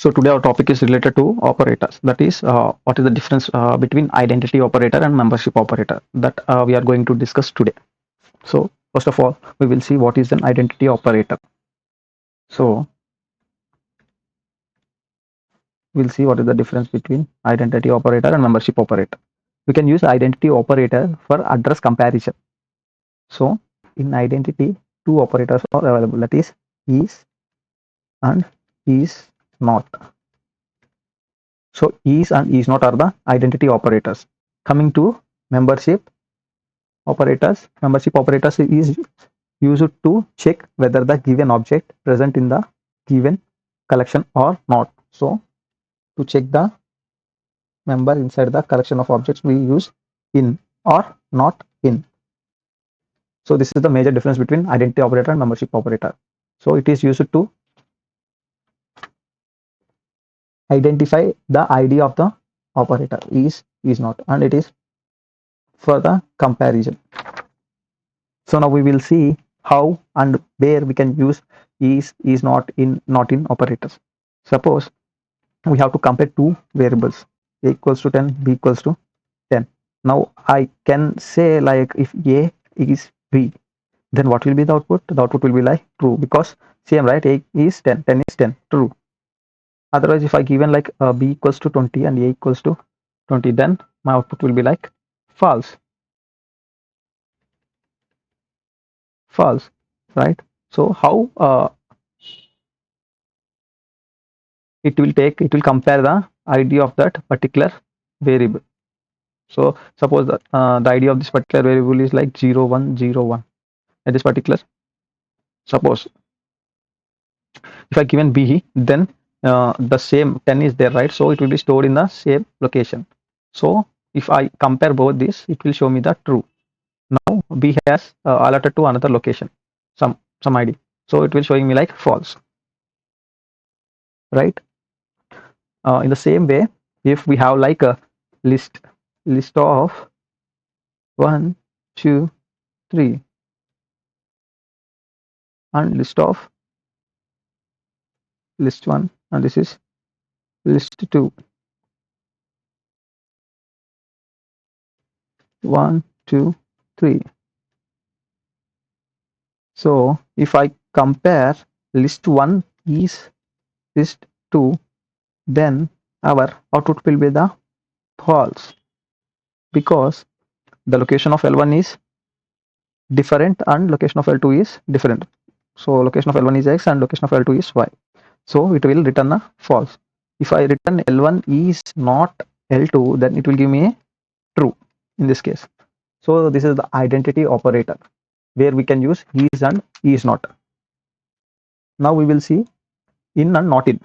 So today our topic is related to operators. That is, what is the difference between identity operator and membership operator that we are going to discuss today. So first of all, we will see what is an identity operator. So we'll see what is the difference between identity operator and membership operator. We can use identity operator for address comparison. So in identity, two operators are available. That is and is not. So is and is not are the identity operators. Coming to membership operators is used to check whether the given object present in the given collection or not. So to check the member inside the collection of objects, we use in or not in. So this is the major difference between identity operator and membership operator. So it is used to identify the ID of the operator is not, and it is for the comparison. So now we will see how and where we can use is not in operators. Suppose we have to compare two variables, a equals to 10, b equals to 10. Now I can say, like, if a is b, then what will be the output? The output will be like true, because same, right? A is 10, 10 is 10, true. Otherwise, if I given like b equals to 20 and a equals to 20, then my output will be like false. False, right? So how it will compare the ID of that particular variable. So suppose that the ID of this particular variable is like 0101 at this particular. Suppose if I given b, then the same 10 is there, right? So it will be stored in the same location. So if I compare both this, it will show me the true. Now b has allotted to another location, some ID, so it will showing me like false, right? In the same way, if we have like a list of 1 2 3 and list 1, and this is list 2, 1 2 3. So if I compare list 1 is list 2, then our output will be the false, because the location of L1 is different and location of L2 is different. So location of L1 is X and location of L2 is Y. So it will return a false. If I return L1 is not L2, then it will give me a true in this case. So this is the identity operator, where we can use is and is not. Now we will see in and not in.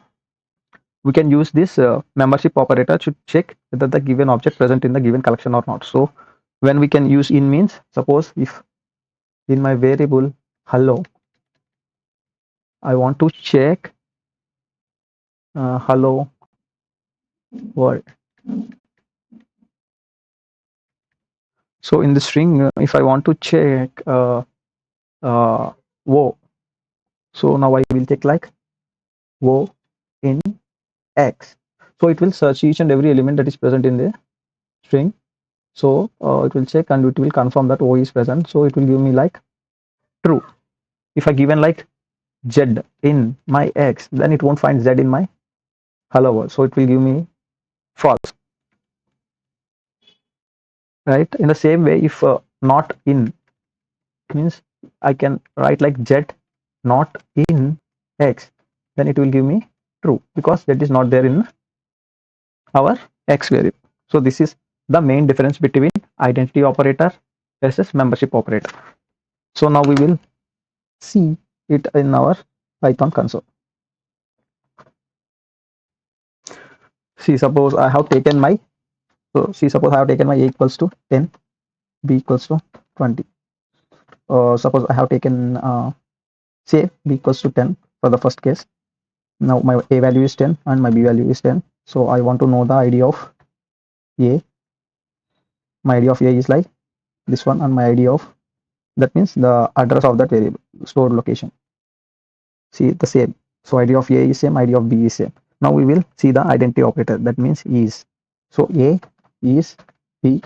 We can use this membership operator to check whether the given object present in the given collection or not. So when we can use in means, suppose if in my variable hello, I want to check hello world. So in the string, if I want to check wo, so now I will take like wo in X. So it will search each and every element that is present in the string. So it will check and it will confirm that O is present. So it will give me like true. If I given like Z in my X, then it won't find Z in my hello world. So it will give me false. Right? In the same way, if not in means I can write like Z not in X, then it will give me true, because that is not there in our X variable. So this is the main difference between identity operator versus membership operator. So now we will see it in our Python console. See, suppose I have taken my a equals to 10, b equals to 20. Suppose I have taken say b equals to 10 for the first case. Now my a value is 10 and my b value is 10. So I want to know the ID of a. My ID of a is like this one, and my ID of, that means the address of that variable, stored location. See, the same. So ID of a is same, ID of b is same. Now we will see the identity operator, that means is. So A is B,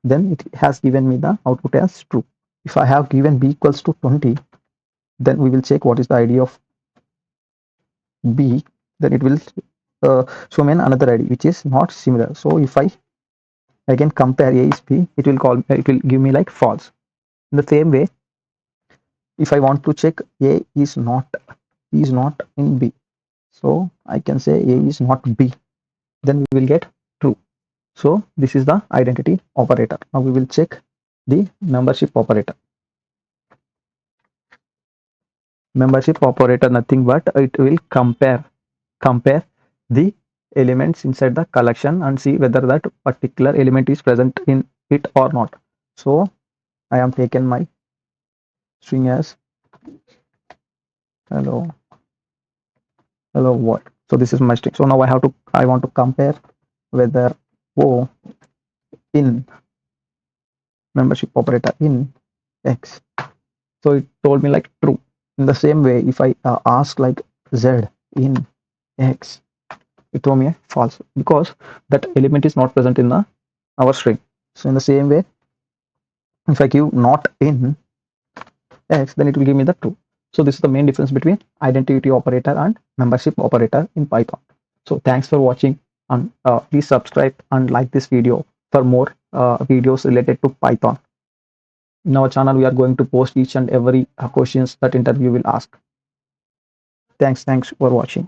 then it has given me the output as true. If I have given B equals to 20, then we will check what is the ID of B, then it will show me another ID which is not similar. So if I again compare A is B, it will give me like false. In the same way, if I want to check A is not in B, so I can say A is not B, then we will get true. So this is the identity operator. Now we will check the membership operator. Membership operator nothing but it will compare the elements inside the collection and see whether that particular element is present in it or not. So I am taken my string as hello what. So this is my string. So now I want to compare whether O in membership operator in X. So it told me like true. In the same way, if I ask like Z in X, it told me false because that element is not present in our string. So in the same way, if I give not in X, then it will give me the true. So this is the main difference between identity operator and membership operator in Python. So thanks for watching, and please subscribe and like this video for more videos related to Python. In our channel, we are going to post each and every questions that interview will ask. Thanks for watching.